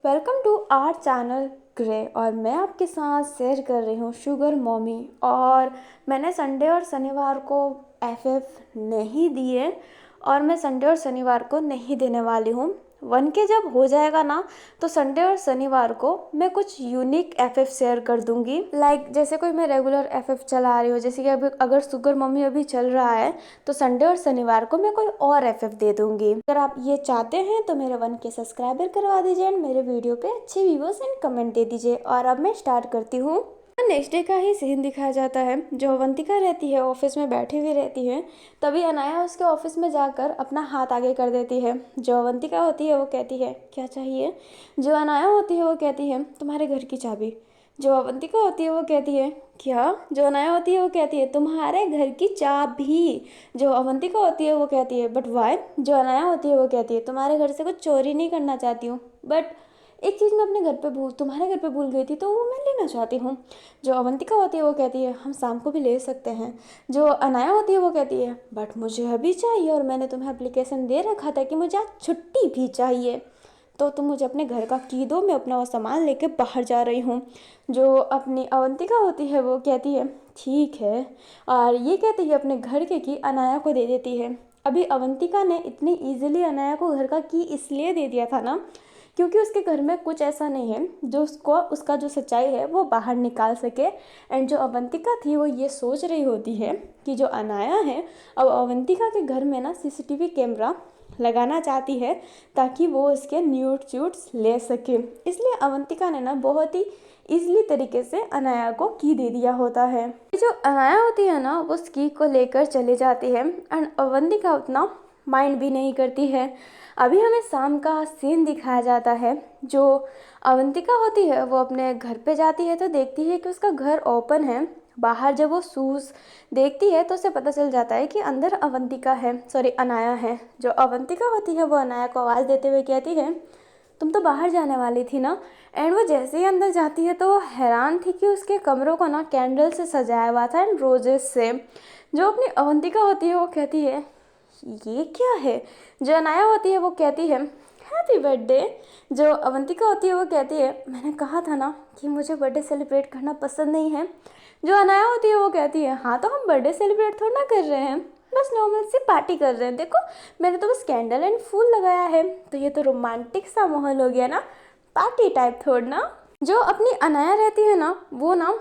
Welcome to our channel Grey. और मैं आपके साथ शेयर कर रही हूँ शुगर मॉमी। और मैंने संडे और शनिवार को एफएफ नहीं दिए और मैं संडे और शनिवार को नहीं देने वाली हूँ। 1K जब हो जाएगा ना तो संडे और शनिवार को मैं कुछ यूनिक एफएफ शेयर कर दूंगी। जैसे कोई मैं रेगुलर एफएफ चला रही हूँ, जैसे कि अभी अगर शुगर मम्मी अभी चल रहा है तो संडे और शनिवार को मैं कोई और एफएफ दे दूंगी। अगर आप ये चाहते हैं तो मेरे 1K सब्सक्राइबर करवा दीजिए एंड मेरे वीडियो पे अच्छे व्यूअर्स एंड कमेंट दे दीजिए। और अब मैं स्टार्ट करती हूँ। नेक्स्ट डे का ही सीन दिखाया जाता है। जो अवंतिका रहती है ऑफिस में बैठी हुई रहती है, तभी अनाया उसके ऑफिस में जाकर अपना हाथ आगे कर देती है। जो अवंतिका होती है वो कहती है क्या चाहिए। जो अनाया होती है वो कहती है तुम्हारे घर की चाबी। जो अवंतिका होती है वो कहती है क्या। जो अनाया होती है वो कहती है तुम्हारे घर की चाबी। जो अवंतिका होती है वो कहती है बट वाई। जो अनाया होती है वो कहती है तुम्हारे घर से कुछ चोरी नहीं करना चाहती हूँ, बट एक चीज़ मैं अपने घर पे तुम्हारे घर पे भूल गई थी तो वो मैं लेना चाहती हूँ। जो अवंतिका होती है वो कहती है हम शाम को भी ले सकते हैं। जो अनाया होती है वो कहती है बट मुझे अभी चाहिए और मैंने तुम्हें एप्लीकेशन दे रखा था कि मुझे आज छुट्टी भी चाहिए, तो तुम मुझे अपने घर का की दो, मैं अपना वो सामान लेके बाहर जा रही हूँ। जो अपनी अवंतिका होती है वो कहती है ठीक है, और ये कहते ही अपने घर के की अनाया को दे देती है। अभी अवंतिका ने इतनी ईजिली अनाया को घर का की इसलिए दे दिया था ना क्योंकि उसके घर में कुछ ऐसा नहीं है जो उसको उसका जो सच्चाई है वो बाहर निकाल सके। एंड जो अवंतिका थी वो ये सोच रही होती है कि जो अनाया है अब अवंतिका के घर में ना सीसीटीवी कैमरा लगाना चाहती है ताकि वो उसके न्यूड शूट्स ले सके। इसलिए अवंतिका ने ना बहुत ही ईजिली तरीके से अनाया को की दे दिया होता है। जो अनाया होती है ना वो उस की को लेकर चली जाती है एंड अवंतिका उतना माइंड भी नहीं करती है। अभी हमें शाम का सीन दिखाया जाता है। जो अवंतिका होती है वो अपने घर पे जाती है तो देखती है कि उसका घर ओपन है। बाहर जब वो शूज़ देखती है तो उसे पता चल जाता है कि अंदर अवंतिका है, सॉरी अनाया है। जो अवंतिका होती है वो अनाया को आवाज़ देते हुए कहती है तुम तो बाहर जाने वाली थी ना। एंड वो जैसे ही अंदर जाती है तो वो हैरान थी कि उसके कमरों को ना कैंडल से सजाया हुआ था एंड रोजेस से। जो अपनी अवंतिका होती है वो कहती है ये क्या है। जो अनाया होती है वो कहती है हैप्पी बर्थडे। जो अवंतिका होती है वो कहती है मैंने कहा था ना कि मुझे बर्थडे सेलिब्रेट करना पसंद नहीं है। जो अनाया होती है वो कहती है हाँ तो हम बर्थडे सेलिब्रेट थोड़ा ना कर रहे हैं, बस नॉर्मल सी पार्टी कर रहे हैं, देखो मैंने तो बस कैंडल एंड फूल लगाया है। तो ये तो रोमांटिक सा माहौल हो गया ना, पार्टी टाइप थोड़ा ना। जो अपनी अनाया रहती है ना वो ना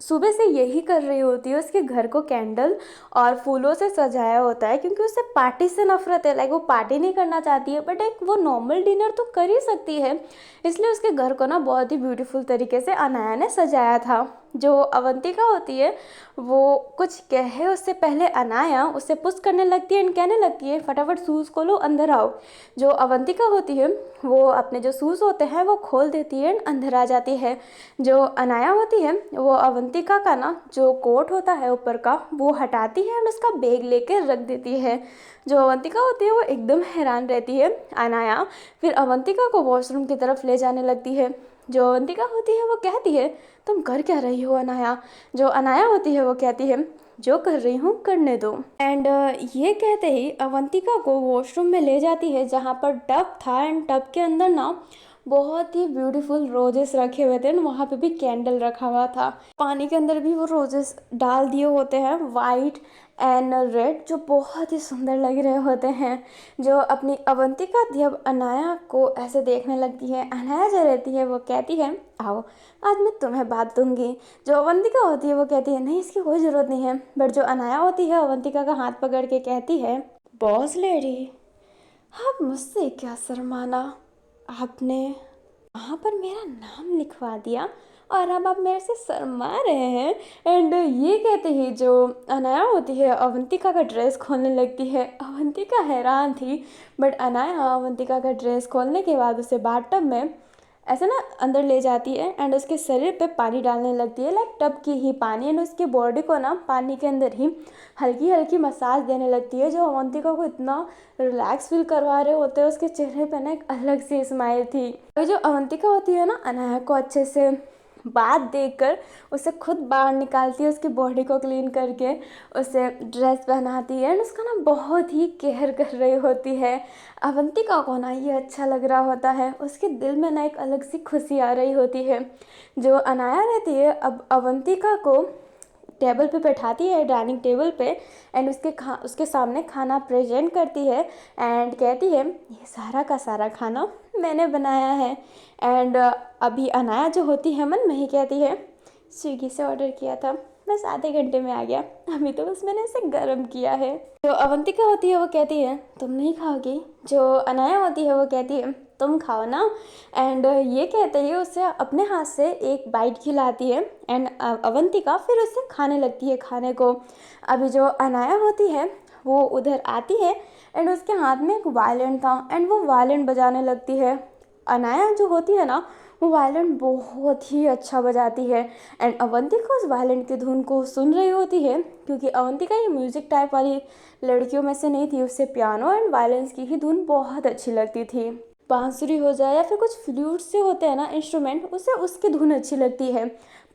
सुबह से यही कर रही होती है, उसके घर को कैंडल और फूलों से सजाया होता है क्योंकि उसे पार्टी से नफरत है। वो पार्टी नहीं करना चाहती है बट एक वो नॉर्मल डिनर तो कर ही सकती है। इसलिए उसके घर को ना बहुत ही ब्यूटीफुल तरीके से अनाया ने सजाया था। जो अवंतिका होती है वो कुछ कहे उससे पहले अनाया उससे पुश करने लगती है एंड कहने लगती है फटाफट शूज़ खोलो अंदर आओ। जो अवंतिका होती है वो अपने जो शूज़ होते हैं वो खोल देती है एंड अंदर आ जाती है। जो अनाया होती है वो अवंतिका का ना जो कोट होता है ऊपर का वो हटाती है एंड उसका बैग लेकर रख देती है। जो अवंतिका होती है वो एकदम हैरान रहती है। अनाया फिर अवंतिका को वॉशरूम की तरफ ले जाने लगती है। जो अवंतिका होती है वो कहती है तुम कर क्या रही हो अनाया। जो अनाया होती है वो कहती है जो कर रही हूँ करने दो। एंड ये कहते ही अवंतिका को वॉशरूम में ले जाती है जहाँ पर टब था एंड टब के अंदर ना बहुत ही ब्यूटीफुल रोजेस रखे हुए थे एंड वहाँ पे भी कैंडल रखा हुआ था। पानी के अंदर भी वो रोजेस डाल दिए होते हैं वाइट एंड रेड, जो बहुत ही सुंदर लग रहे होते हैं। जो अपनी अवंतिका जब अनाया को ऐसे देखने लगती है, अनाया जो रहती है वो कहती है आओ आज मैं तुम्हें बात दूंगी। जो अवंतिका होती है वो कहती है नहीं इसकी कोई ज़रूरत नहीं है, बट जो अनाया होती है अवंतिका का हाथ पकड़ के कहती है बॉस लेडी आप मुझसे क्या शर्माना, आपने वहाँ पर मेरा नाम लिखवा दिया और अब आप मेरे से शर्मा रहे हैं। एंड ये कहते ही जो अनाया होती है अवंतिका का ड्रेस खोलने लगती है। अवंतिका हैरान थी बट अनाया अवंतिका का ड्रेस खोलने के बाद उसे बाथटब में ऐसे ना अंदर ले जाती है एंड उसके शरीर पे पानी डालने लगती है टब की ही पानी, एंड उसकी बॉडी को ना पानी के अंदर ही हल्की हल्की मसाज देने लगती है। जो अवंतिका को इतना रिलैक्स फील करवा रहे होते हैं, उसके चेहरे पे ना एक अलग सी स्माइल थी। तो जो अवंतिका होती है ना अनाया को अच्छे से बात देखकर उसे खुद बाहर निकालती है, उसकी बॉडी को क्लीन करके उसे ड्रेस पहनाती है एंड उसका ना बहुत ही केयर कर रही होती है। अवंतिका को ना ये अच्छा लग रहा होता है, उसके दिल में ना एक अलग सी खुशी आ रही होती है। जो अनाया रहती है अब अवंतिका को टेबल पे बैठाती है, डाइनिंग टेबल पे, एंड उसके सामने खाना प्रेजेंट करती है एंड कहती है ये सारा का सारा खाना मैंने बनाया है। एंड अभी अनाया जो होती है मन में ही कहती है स्विगी से ऑर्डर किया था, बस आधे घंटे में आ गया, अभी तो बस मैंने इसे गर्म किया है। जो अवंतिका होती है वो कहती है तुम नहीं खाओगी। जो अनाया होती है वो कहती है तुम खाओ ना। एंड ये कहते ही उसे अपने हाथ से एक बाइट खिलाती है एंड अवंतिका फिर उससे खाने लगती है खाने को। अभी जो अनाया होती है वो उधर आती है एंड उसके हाथ में एक वायलिन था एंड वो वायलिन बजाने लगती है। अनाया जो होती है ना वो वायलिन बहुत ही अच्छा बजाती है एंड अवंतिका उस वायलिन की धुन को सुन रही होती है, क्योंकि अवंतिका ये म्यूज़िक टाइप वाली लड़कियों में से नहीं थी, उससे पियानो एंड वायलिन्स की ही धुन बहुत अच्छी लगती थी। बांसुरी हो जाए या फिर कुछ फ्लूट से होते हैं ना इंस्ट्रूमेंट, उसे उसकी धुन अच्छी लगती है,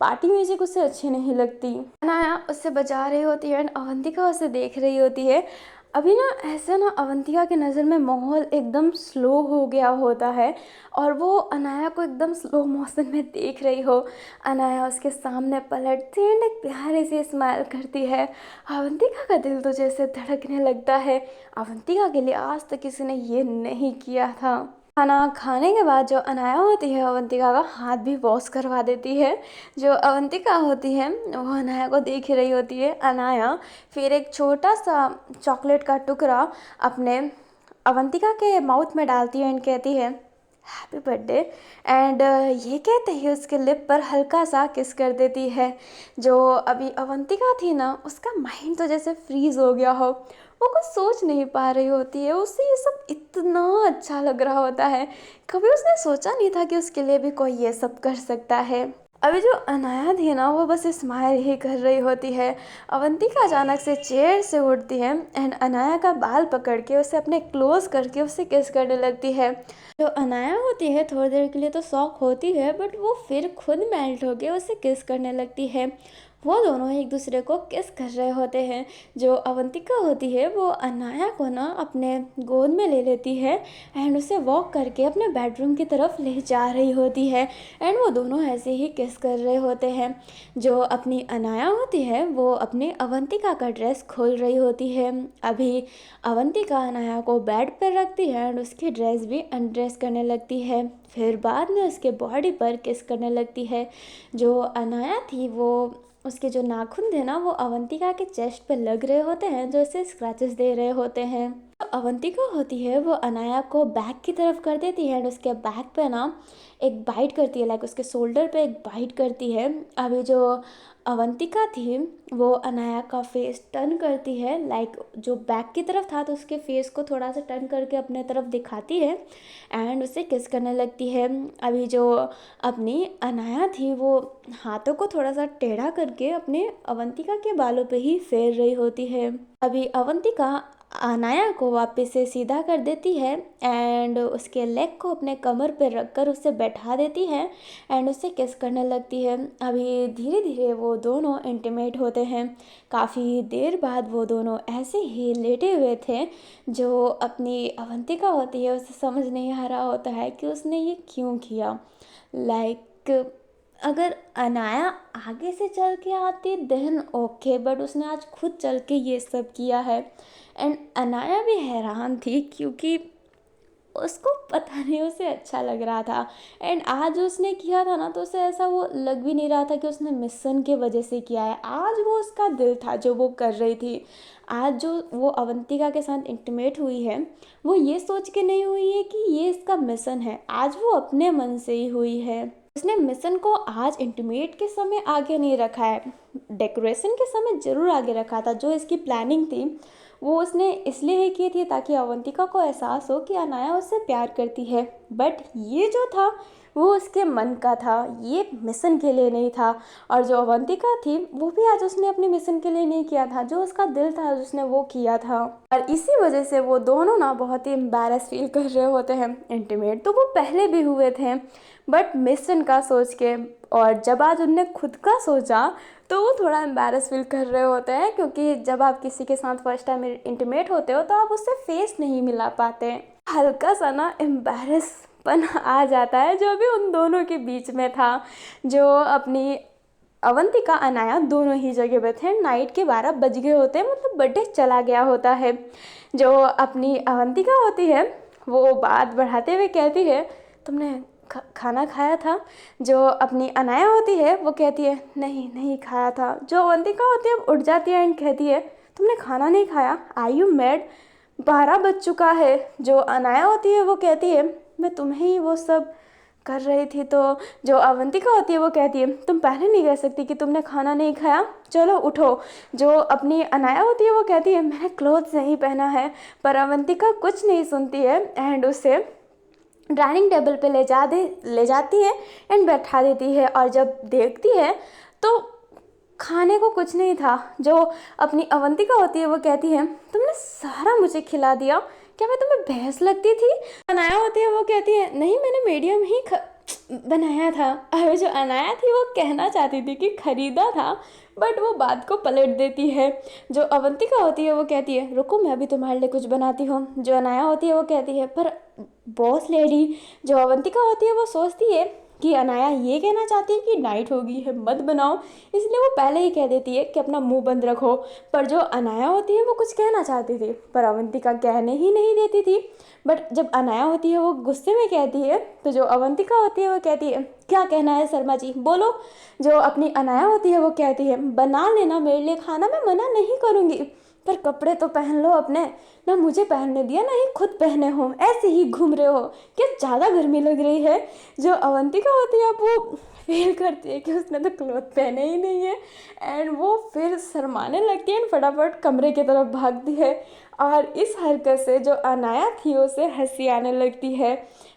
पार्टी म्यूजिक उसे अच्छी नहीं लगती। अनाया उससे बजा रही होती है एंड अवंतिका उसे देख रही होती है। अभी ना ऐसा ना अवंतिका की नज़र में माहौल एकदम स्लो हो गया होता है और वो अनाया को एकदम स्लो मोशन में देख रही हो। अनाया उसके सामने पलटती है एंड एक प्यारी सी स्माइल करती है। अवंतिका का दिल तो जैसे धड़कने लगता है, अवंतिका के लिए आज तक किसी ने ये नहीं किया था। खाना खाने के बाद जो अनाया होती है अवंतिका का हाथ भी वॉश करवा देती है। जो अवंतिका होती है वो अनाया को देख रही होती है। अनाया फिर एक छोटा सा चॉकलेट का टुकड़ा अपने अवंतिका के माउथ में डालती है एंड कहती है हैप्पी बर्थडे। एंड ये कहते ही उसके लिप पर हल्का सा किस कर देती है। जो अभी अवंतिका थी ना उसका माइंड तो जैसे फ्रीज हो गया हो, वो कुछ सोच नहीं पा रही होती है, उसे ये सब इतना अच्छा लग रहा होता है, कभी उसने सोचा नहीं था कि उसके लिए भी कोई ये सब कर सकता है। अभी जो अनाया थी ना वो बस स्माइल ही कर रही होती है। अवंतिका अचानक से चेयर से उठती है एंड अनाया का बाल पकड़ के उसे अपने क्लोज करके उससे किस करने लगती है। जो अनाया होती है थोड़ी देर के लिए तो शॉक होती है, बट वो फिर खुद मेल्ट होके उसे किस करने लगती है। वो दोनों एक दूसरे को किस कर रहे होते हैं। जो अवंतिका होती है वो अनाया को ना अपने गोद में ले लेती है एंड उसे वॉक करके अपने बेडरूम की तरफ ले जा रही होती है एंड वो दोनों ऐसे ही किस कर रहे होते हैं। जो अपनी अनाया होती है वो अपनी अवंतिका का ड्रेस खोल रही होती है। अभी अवंतिका अनाया को बेड पर रखती है एंड उसकी ड्रेस भी अनड्रेस करने लगती है, फिर बाद में उसके बॉडी पर किस करने लगती है। जो अनाया थी वो उसके जो नाखून थे ना वो अवंतिका के चेस्ट पे लग रहे होते हैं, जो उसे स्क्रैचेस दे रहे होते हैं। तो अवंतिका होती है वो अनाया को बैक की तरफ कर देती है एंड उसके बैक पे ना एक बाइट करती है, लाइक उसके शोल्डर पे एक बाइट करती है। अभी जो अवंतिका थी वो अनाया का फेस टर्न करती है, लाइक जो बैक की तरफ था तो उसके फेस को थोड़ा सा टर्न करके अपने तरफ दिखाती है एंड उसे किस करने लगती है। अभी जो अपनी अनाया थी वो हाथों को थोड़ा सा टेढ़ा करके अपने अवंतिका के बालों पे ही फेर रही होती है। अभी अवंतिका अनाया को वापस से सीधा कर देती है एंड उसके लेग को अपने कमर पर रखकर उसे बैठा देती है एंड उसे किस करने लगती है। अभी धीरे धीरे वो दोनों इंटीमेट होते हैं। काफ़ी देर बाद वो दोनों ऐसे ही लेटे हुए थे। जो अपनी अवंतिका होती है उसे समझ नहीं आ रहा होता है कि उसने ये क्यों किया। लाइक अगर अनाया आगे से चल के आती देन ओके, बट उसने आज खुद चल के ये सब किया है एंड अनाया भी हैरान थी, क्योंकि उसको पता नहीं उसे अच्छा लग रहा था एंड आज उसने किया था ना तो उसे ऐसा वो लग भी नहीं रहा था कि उसने मिशन के वजह से किया है। आज वो उसका दिल था जो वो कर रही थी। आज जो वो अवंतिका के साथ इंटीमेट हुई है वो ये सोच के नहीं हुई है कि ये इसका मिशन है, आज वो अपने मन से ही हुई है। उसने मिशन को आज इंटीमेट के समय आगे नहीं रखा है, डेकोरेशन के समय ज़रूर आगे रखा था। जो इसकी प्लानिंग थी वो उसने इसलिए ही की थी ताकि अवंतिका को एहसास हो कि अनाया उससे प्यार करती है, बट ये जो था वो उसके मन का था, ये मिशन के लिए नहीं था। और जो अवंतिका थी वो भी आज उसने अपनी मिशन के लिए नहीं किया था, जो उसका दिल था उसने वो किया था। और इसी वजह से वो दोनों ना बहुत ही एम्बैरस फील कर रहे होते हैं। इंटीमेट तो वो पहले भी हुए थे बट मिशन का सोच के, और जब आज उनने खुद का सोचा तो वो थोड़ा एम्बैरस फील कर रहे होते हैं, क्योंकि जब आप किसी के साथ फर्स्ट टाइम इंटीमेट होते हो तो आप उससे फेस नहीं मिला पाते, हल्का सा ना एम्बैरसपन आ जाता है, जो भी उन दोनों के बीच में था। जो अपनी अवंतिका अनाया दोनों ही जगह पे थे। नाइट के 12 बज गए होते हैं, मतलब बर्थडे चला गया होता है। जो अपनी अवंतिका होती है वो बात बढ़ाते हुए कहती है, तुमने खाना खाया था। जो अपनी अनाया होती है वो कहती है, नहीं नहीं खाया था। जो अवंतिका होती है उठ जाती है एंड कहती है, तुमने खाना नहीं खाया, आर यू मैड, 12 बज चुका है। जो अनाया होती है वो कहती है, मैं तुम्हें ही वो सब कर रही थी। तो जो अवंतिका होती है वो कहती है, तुम पहले नहीं कह सकती कि तुमने खाना नहीं खाया, चलो उठो। जो अपनी अनाया होती है वो कहती है, मैंने क्लोथ्स नहीं पहना है। पर अवंतिका कुछ नहीं सुनती है एंड उसे डाइनिंग टेबल पे ले जाती है एंड बैठा देती है। और जब देखती है तो खाने को कुछ नहीं था। जो अपनी अवंतिका होती है वो कहती है, तुमने सारा मुझे खिला दिया, क्या मैं तुम्हें भैंस लगती थी। अनाया होती है वो कहती है, नहीं मैंने मीडियम ही बनाया था। अब जो अनाया थी वो कहना चाहती थी कि खरीदा था, बट वो बात को पलट देती है। जो अवंतिका होती है वो कहती है, रुको मैं भी तुम्हारे लिए कुछ बनाती हूँ। जो अनाया होती है वो कहती है, पर बॉस लेडी। जो अवंतिका होती है वो सोचती है कि अनाया ये कहना चाहती है कि नाइट हो गई है मत बनाओ, इसलिए वो पहले ही कह देती है कि अपना मुंह बंद रखो। पर जो अनाया होती है वो कुछ कहना चाहती थी पर अवंतिका कहने ही नहीं देती थी। बट जब अनाया होती है वो गुस्से में कहती है तो जो अवंतिका होती है वो कहती है, क्या कहना है शर्मा जी बोलो। जो अपनी अनाया होती है वो कहती है, बना लेना मेरे लिए खाना, मैं मना नहीं करूँगी, पर कपड़े तो पहन लो अपने, ना मुझे पहनने दिया ना ही खुद पहने हो, ऐसे ही घूम रहे हो, क्या ज़्यादा गर्मी लग रही है। जो अवंतिका होती है वो फील करती है कि उसने तो क्लॉथ पहने ही नहीं है एंड वो फिर शर्माने लगती है एंड फटाफट कमरे की तरफ भागती है। और इस हरकत से जो अनाया थी उसे हंसी आने लगती है,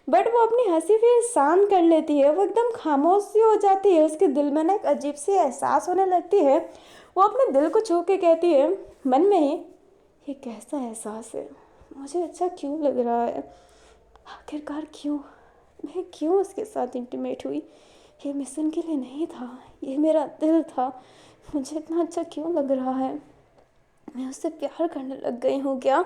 बट वो अपनी हंसी फिर शांत कर लेती है। वो एकदम खामोश सी हो जाती है, उसके दिल में ना एक अजीब सी एहसास होने लगती है। वो अपने दिल को छू के कहती है मन में ही, ये कैसा एहसास है, मुझे अच्छा क्यों लग रहा है, आखिरकार क्यों, मैं क्यों उसके साथ इंटीमेट हुई, ये मिशन के लिए नहीं था, ये मेरा दिल था, मुझे इतना अच्छा क्यों लग रहा है, मैं उससे प्यार करने लग गई हूँ क्या।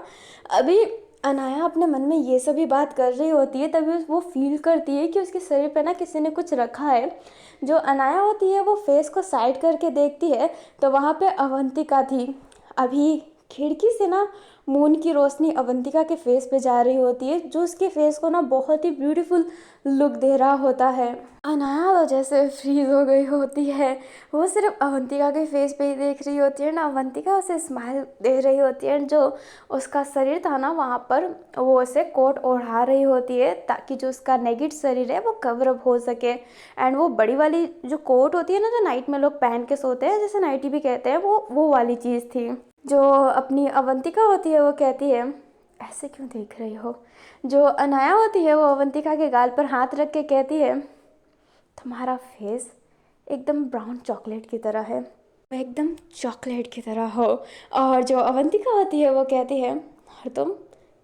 अभी अनाया अपने मन में ये सभी बात कर रही होती है, तभी वो फील करती है कि उसके शरीर पे ना किसी ने कुछ रखा है। जो अनाया होती है वो फेस को साइड करके देखती है तो वहाँ पे अवंतिका थी। अभी खिड़की से ना मून की रोशनी अवंतिका के फेस पे जा रही होती है, जो उसके फेस को ना बहुत ही ब्यूटीफुल लुक दे रहा होता है। अनाया तो जैसे फ्रीज हो गई होती है, वो सिर्फ अवंतिका के फेस पे ही देख रही होती है ना, अवंतिका उसे स्माइल दे रही होती है। जो उसका शरीर था ना वहाँ पर वो उसे कोट ओढ़ा रही होती है ताकि जो उसका नेगेटिव शरीर है वो कवर अप हो सके। एंड वो बड़ी वाली जो कोट होती है ना जो नाइट में लोग पहन के सोते हैं, जैसे नाइटी भी कहते हैं, वो वाली चीज़ थी। जो अपनी अवंतिका होती है वो कहती है, ऐसे क्यों देख रही हो। जो अनाया होती है वो अवंतिका के गाल पर हाथ रख के कहती है, तुम्हारा फेस एकदम ब्राउन चॉकलेट की तरह है, एकदम चॉकलेट की तरह हो। और जो अवंतिका होती है वो कहती है, और तुम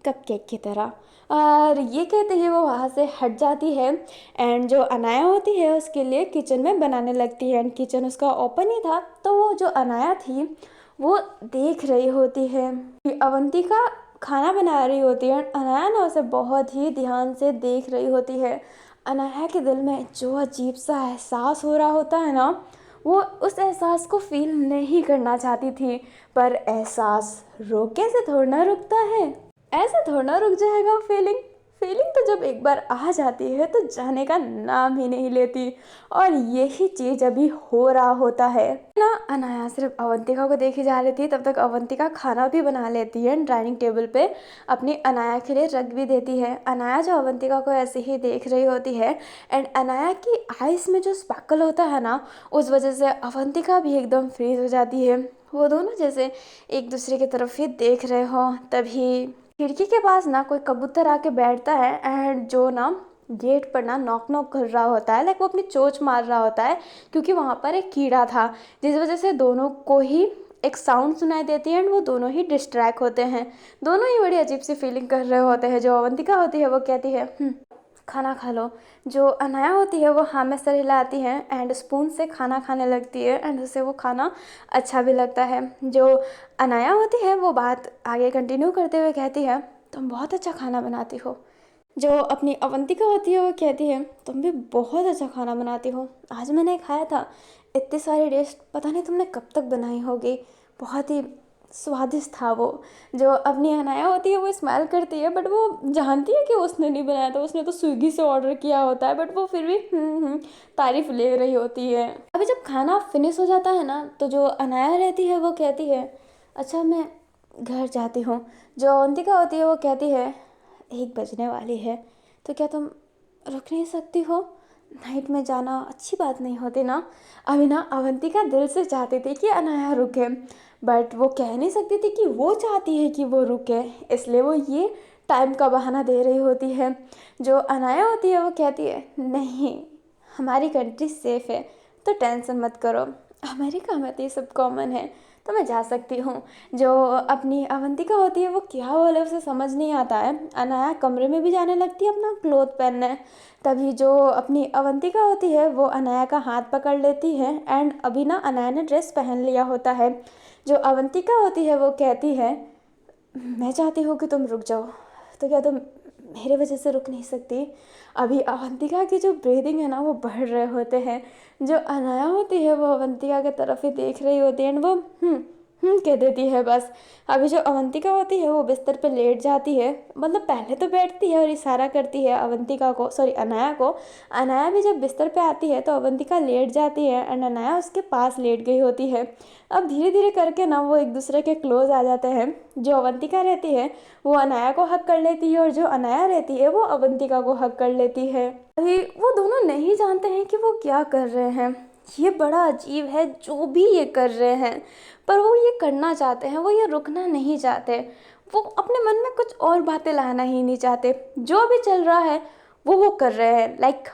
कपकेक की तरह। और ये कहते ही वो वहाँ से हट जाती है एंड जो अनाया होती है उसके लिए किचन में बनाने लगती है। एंड किचन उसका ओपन ही था तो वो जो अनाया थी वो देख रही होती है कि अवंतिका खाना बना रही होती है। अनाया ना उसे बहुत ही ध्यान से देख रही होती है। अनाया के दिल में जो अजीब सा एहसास हो रहा होता है ना, वो उस एहसास को फील नहीं करना चाहती थी, पर एहसास रोके से थोड़ा ना रुकता है, ऐसे थोड़ा ना रुक जाएगा। फीलिंग तो जब एक बार आ जाती है तो जाने का नाम ही नहीं लेती, और यही चीज़ अभी हो रहा होता है ना। अनाया सिर्फ अवंतिका को देखी जा रही थी, तब तक अवंतिका खाना भी बना लेती है, डाइनिंग टेबल पे अपनी अनाया के लिए रख भी देती है। अनाया जो अवंतिका को ऐसे ही देख रही होती है एंड अनाया की आइज़ में जो स्पार्कल होता है ना, उस वजह से अवंतिका भी एकदम फ्रीज हो जाती है। वो दोनों जैसे एक दूसरे की तरफ ही देख रहे हो, तभी खिड़की के पास ना कोई कबूतर आके बैठता है एंड जो ना गेट पर ना नॉक नॉक कर रहा होता है, लाइक वो अपनी चोंच मार रहा होता है, क्योंकि वहाँ पर एक कीड़ा था, जिस वजह से दोनों को ही एक साउंड सुनाई देती है एंड वो दोनों ही डिस्ट्रैक्ट होते हैं। दोनों ही बड़ी अजीब सी फीलिंग कर रहे होते हैं। जो अवंतिका होती है वो कहती है खाना खा लो। जो अनाया होती है वो हाँ में सर हिलाती है एंड स्पून से खाना खाने लगती है एंड उससे वो खाना अच्छा भी लगता है। जो अनाया होती है वो बात आगे कंटिन्यू करते हुए कहती है तुम बहुत अच्छा खाना बनाती हो। जो अपनी अवंतिका होती है वो कहती है तुम भी बहुत अच्छा खाना बनाती हो, आज मैंने खाया था, इतनी सारी डिश पता नहीं तुमने कब तक बनाई होगी, बहुत ही स्वादिष्ट था वो। जो अपनी अनाया होती है वो स्माइल करती है, बट वो जानती है कि उसने नहीं बनाया था, उसने तो स्विगी से ऑर्डर किया होता है, बट वो फिर भी तारीफ ले रही होती है। अभी जब खाना फिनिश हो जाता है ना, तो जो अनाया रहती है वो कहती है अच्छा मैं घर जाती हूँ। जो अवंतिका होती है वो कहती है 1 बजने वाली है, तो क्या तुम रुक नहीं सकती हो? नाइट में जाना अच्छी बात नहीं होती ना। अभी ना अवंतिका दिल से चाहती थी कि अनाया रुके, बट वो कह नहीं सकती थी कि वो चाहती है कि वो रुके, इसलिए वो ये टाइम का बहाना दे रही होती है। जो अनाया होती है वो कहती है नहीं, हमारी कंट्री सेफ़ है, तो टेंशन मत करो, अमेरिका में तो ये सब कॉमन है, तो मैं जा सकती हूँ। जो अपनी अवंतिका होती है वो क्या बोले उसे समझ नहीं आता है। अनाया कमरे में भी जाने लगती है अपना क्लोथ पहनने, तभी जो अपनी अवंतिका होती है वो अनाया का हाथ पकड़ लेती है एंड अभी ना अनाया ने ड्रेस पहन लिया होता है। जो अवंतिका होती है वो कहती है मैं चाहती हूँ कि तुम रुक जाओ, तो क्या तुम मेरे वजह से रुक नहीं सकती? अभी अवंतिका की जो ब्रीदिंग है ना वो बढ़ रहे होते हैं। जो अनाया होती है वो अवंतिका की तरफ ही देख रही होती है एंड वो कह देती है बस। अभी जो अवंतिका होती है वो बिस्तर पे लेट जाती है, मतलब पहले तो बैठती है और इशारा करती है अवंतिका को, सॉरी अनाया को। अनाया भी जब बिस्तर पे आती है तो अवंतिका लेट जाती है एंड अनाया उसके पास लेट गई होती है। अब धीरे धीरे करके ना वो एक दूसरे के क्लोज आ जाते हैं। जो अवंतिका रहती है वो अनाया को हक कर लेती है और जो अनाया रहती है वो अवंतिका को हक कर लेती है। अभी वो दोनों नहीं जानते हैं कि वो क्या कर रहे हैं। ये बड़ा अजीब है जो भी ये कर रहे हैं, पर वो ये करना चाहते हैं, वो ये रुकना नहीं चाहते, वो अपने मन में कुछ और बातें लाना ही नहीं चाहते। जो भी चल रहा है वो कर रहे हैं, लाइक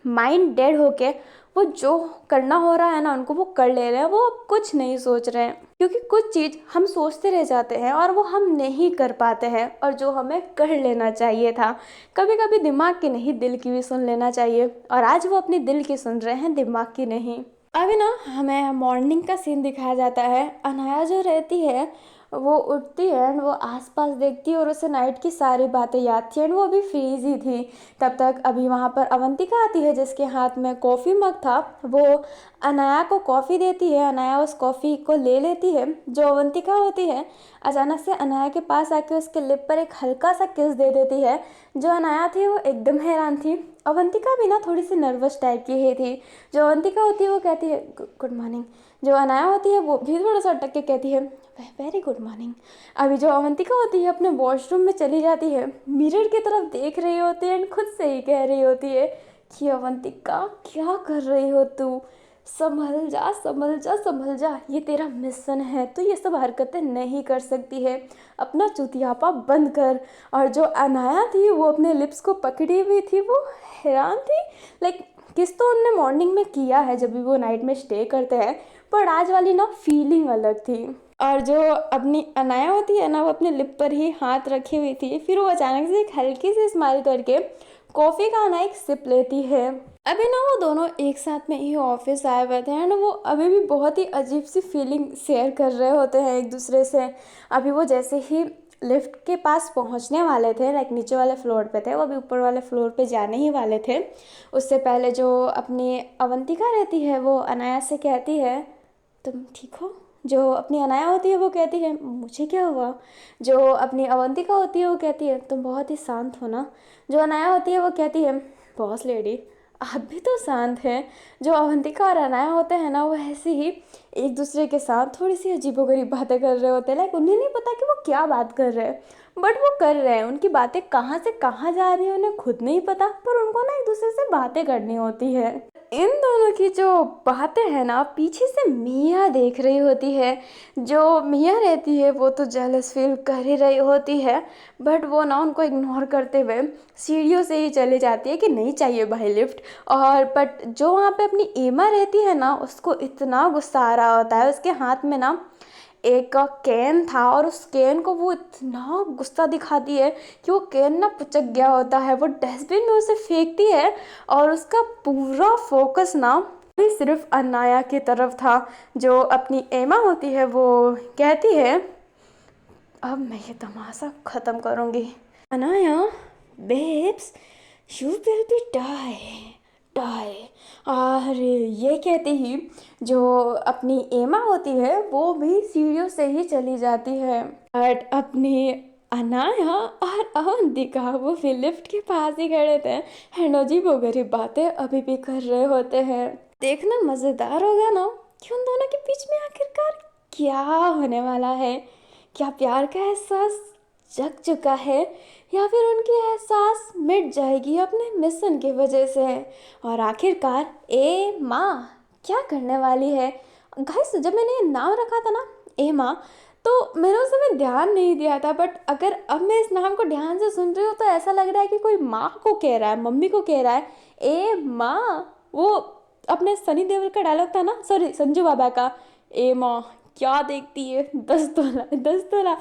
माइंड डेड होके वो जो करना हो रहा है ना उनको वो कर ले रहे हैं, वो अब कुछ नहीं सोच रहे हैं। क्योंकि कुछ चीज़ हम सोचते रह जाते हैं और वो हम नहीं कर पाते हैं, और जो हमें कर लेना चाहिए था, कभी कभी दिमाग की नहीं दिल की भी सुन लेना चाहिए, और आज वो अपनी दिल की सुन रहे हैं, दिमाग की नहीं। अभी ना हमें मॉर्निंग का सीन दिखाया जाता है। अनाया जो रहती है वो उठती है एंड वो आसपास देखती है और उसे नाइट की सारी बातें याद थी एंड वो अभी फ्रीज ही थी। तब तक अभी वहाँ पर अवंतिका आती है जिसके हाथ में कॉफ़ी मग था। वो अनाया को कॉफ़ी देती है, अनाया उस कॉफ़ी को ले लेती है। जो अवंतिका होती है अचानक से अनाया के पास आके उसके लिप पर एक हल्का सा किस दे देती है। जो अनाया थी वो एकदम हैरान थी। अवंतिका भी ना थोड़ी सी नर्वस टाइप की ही थी। जो अवंतिका होती है वो कहती है गुड मॉर्निंग। जो अनाया होती है वो भी थोड़ा सा अटक के कहती है वेरी गुड मॉर्निंग। अभी जो अवंतिका होती है अपने वॉशरूम में चली जाती है, मिरर की तरफ देख रही होती है एंड खुद से ही कह रही होती है कि अवंतिका क्या कर रही हो तू, संभल जा संभल जा संभल जा, ये तेरा मिशन है, तो ये सब हरकतें नहीं कर सकती है, अपना चुतियापा बंद कर। और जो अनाया थी वो अपने लिप्स को पकड़ी हुई थी, वो हैरान थी, लाइक किस तो उनने मॉर्निंग में किया है जब भी वो नाइट में स्टे करते हैं, पर आज वाली ना फीलिंग अलग थी। और जो अपनी अनाया होती है ना वो अपने लिप पर ही हाथ रखी हुई थी, फिर वो अचानक से एक हल्की सी स्माइल करके कॉफ़ी का ना एक सिप लेती है। अभी ना वो दोनों एक साथ में ही ऑफिस आए हुए थे एंड वो अभी भी बहुत ही अजीब सी फीलिंग शेयर कर रहे होते हैं एक दूसरे से। अभी वो जैसे ही लिफ्ट के पास पहुंचने वाले थे, लाइक नीचे वाले फ्लोर पे थे, वो अभी ऊपर वाले फ्लोर पे जाने ही वाले थे, उससे पहले जो अपनी अवंतिका रहती है वो अनाया से कहती है तुम ठीक हो? जो अपनी अनाया होती है वो कहती है मुझे क्या हुआ? जो अपनी अवंतिका होती है वो कहती है तुम बहुत ही शांत हो ना। जो अनाया होती है वो कहती है बॉस लेडी आप भी तो शांत हैं। जो अवंतिका और अनाया होते हैं ना वो ऐसे ही एक दूसरे के साथ थोड़ी सी अजीबोगरीब बातें कर रहे होते हैं, लाइक उन्हें नहीं पता कि वो क्या बात कर रहे हैं, बट वो कर रहे हैं। उनकी बातें कहाँ से कहाँ जा रही हैं उन्हें खुद नहीं पता, पर उनको ना एक दूसरे से बातें करनी होती है। इन दोनों की जो बातें हैं ना, पीछे से मिया देख रही होती है। जो मिया रहती है वो तो जेलस फील कर ही रही होती है, बट वो ना उनको इग्नोर करते हुए सीढ़ियों से ही चली जाती है कि नहीं चाहिए भाई लिफ्ट। और बट जो वहाँ पे अपनी एमा रहती है ना, उसको इतना गुस्सा आ रहा होता है। उसके हाथ में ना एक कैन था और उस कैन को वो इतना गुस्सा दिखाती है कि वो कैन ना पुचक गया होता है। वो डस्टबिन में उसे फेंकती है और उसका पूरा फोकस ना भी सिर्फ अनाया की तरफ था। जो अपनी एमा होती है वो कहती है अब मैं ये तमाशा ख़त्म करूँगी। Anaya, babes, you will be die die. और ये कहते ही जो अपनी एमा होती है वो भी सीढ़ियों से ही चली जाती है। बट अपनी अनाया और अवंतिका वो भी लिफ्ट के पास ही खड़े थे एंड अजीब वो गरीब बातें अभी भी कर रहे होते हैं। देखना मज़ेदार होगा ना कि उन दोनों के बीच में आखिरकार क्या होने वाला है। क्या प्यार का एहसास जग चुका है या फिर उनकी एहसास मिट जाएगी अपने मिशन की वजह से। और आखिरकार ए माँ क्या करने वाली है। गाइस, जब मैंने ये नाम रखा था ना ए माँ, तो मैंने उस समय ध्यान नहीं दिया था, बट अगर अब मैं इस नाम को ध्यान से सुन रही हूँ तो ऐसा लग रहा है कि कोई माँ को कह रहा है, मम्मी को कह रहा है ए माँ। वो अपने सनी देओल का डायलॉग था ना, सॉरी संजू बाबा का, ए माँ क्या देखती है 10 तोला 10 तोला।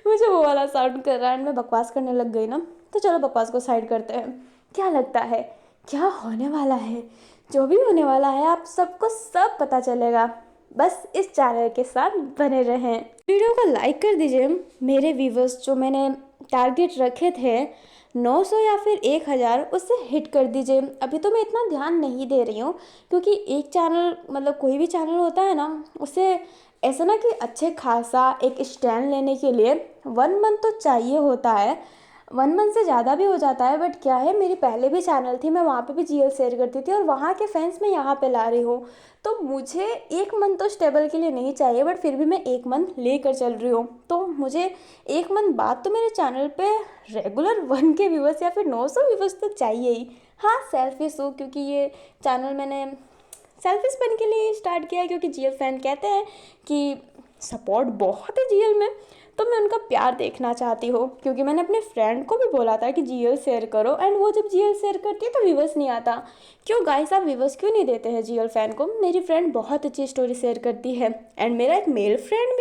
मुझे वो वाला साउंड कर रहा है एंड मैं बकवास करने लग गई ना। तो चलो बकवास को साइड करते हैं। क्या लगता है क्या होने वाला है? जो भी होने वाला है आप सबको सब पता चलेगा। बस इस चैनल के साथ बने रहें। वीडियो को लाइक कर दीजिए। मेरे व्यूवर्स जो मैंने टारगेट रखे थे 900 या फिर 1000, उससे हिट कर दीजिए। अभी तो मैं इतना ध्यान नहीं दे रही हूँ क्योंकि एक चैनल मतलब कोई भी चैनल होता है ना, उसे ऐसा ना कि अच्छे खासा एक स्टैंड लेने के लिए 1 मंथ तो चाहिए होता है। 1 मंथ से ज़्यादा भी हो जाता है, बट क्या है मेरी पहले भी चैनल थी, मैं वहाँ पे भी जीएल शेयर करती थी और वहाँ के फैंस मैं यहाँ पे ला रही हूँ। तो मुझे 1 मंथ तो स्टेबल के लिए नहीं चाहिए, बट फिर भी मैं 1 मंथ लेकर चल रही हूँ। तो मुझे 1 मंथ बाद तो मेरे चैनल पे रेगुलर 1K व्यूवर्स या फिर 900 व्यूवर्स तो चाहिए ही। हाँ, सेल्फिश हूँ क्योंकि ये चैनल मैंने सेल्फिश पेन के लिए स्टार्ट किया है क्योंकि जीएल फैन कहते हैं कि सपोर्ट बहुत है जीएल में, तो मैं उनका प्यार देखना चाहती हूँ। क्योंकि मैंने अपने फ्रेंड को भी बोला था कि जीएल शेयर करो एंड वो जब जीएल शेयर करती है तो व्यूवर्स नहीं आता। क्यों गाइस, आप व्यूवर्स क्यों नहीं देते हैं जीएल फैन को? मेरी फ्रेंड बहुत अच्छी स्टोरी शेयर करती है एंड मेरा एक मेल फ्रेंड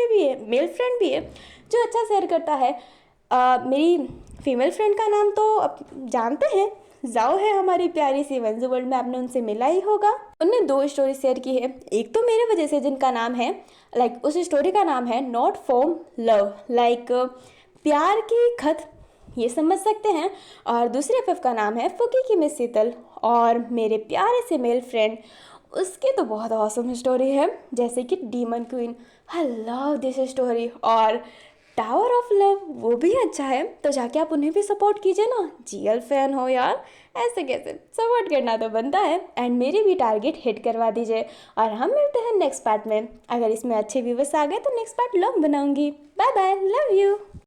भी है जो अच्छा शेयर करता है। मेरी फीमेल फ्रेंड का नाम तो अब जानते हैं, जाओ है हमारी प्यारी सी वंजू वर्ल्ड में, आपने उनसे मिला ही होगा। उनने 2 स्टोरी शेयर की है, एक तो मेरे वजह से जिनका नाम है उस स्टोरी का नाम है नॉट फॉर लव, प्यार की खत, ये समझ सकते हैं। और दूसरे एफ का नाम है फुकी की मिस शीतल। और मेरे प्यारे से मेल फ्रेंड उसकी तो बहुत ऑसम स्टोरी है, जैसे कि demon queen, I love this story. और टावर ऑफ लव वो भी अच्छा है, तो जाके आप उन्हें भी सपोर्ट कीजिए ना। जीएल फैन हो यार, ऐसे कैसे सपोर्ट करना तो बनता है। एंड मेरी भी टारगेट हिट करवा दीजिए और हम मिलते हैं नेक्स्ट पार्ट में। अगर इसमें अच्छे व्यूवर्स आ गए तो नेक्स्ट पार्ट लॉन्ग बनाऊंगी। Bye bye, love you.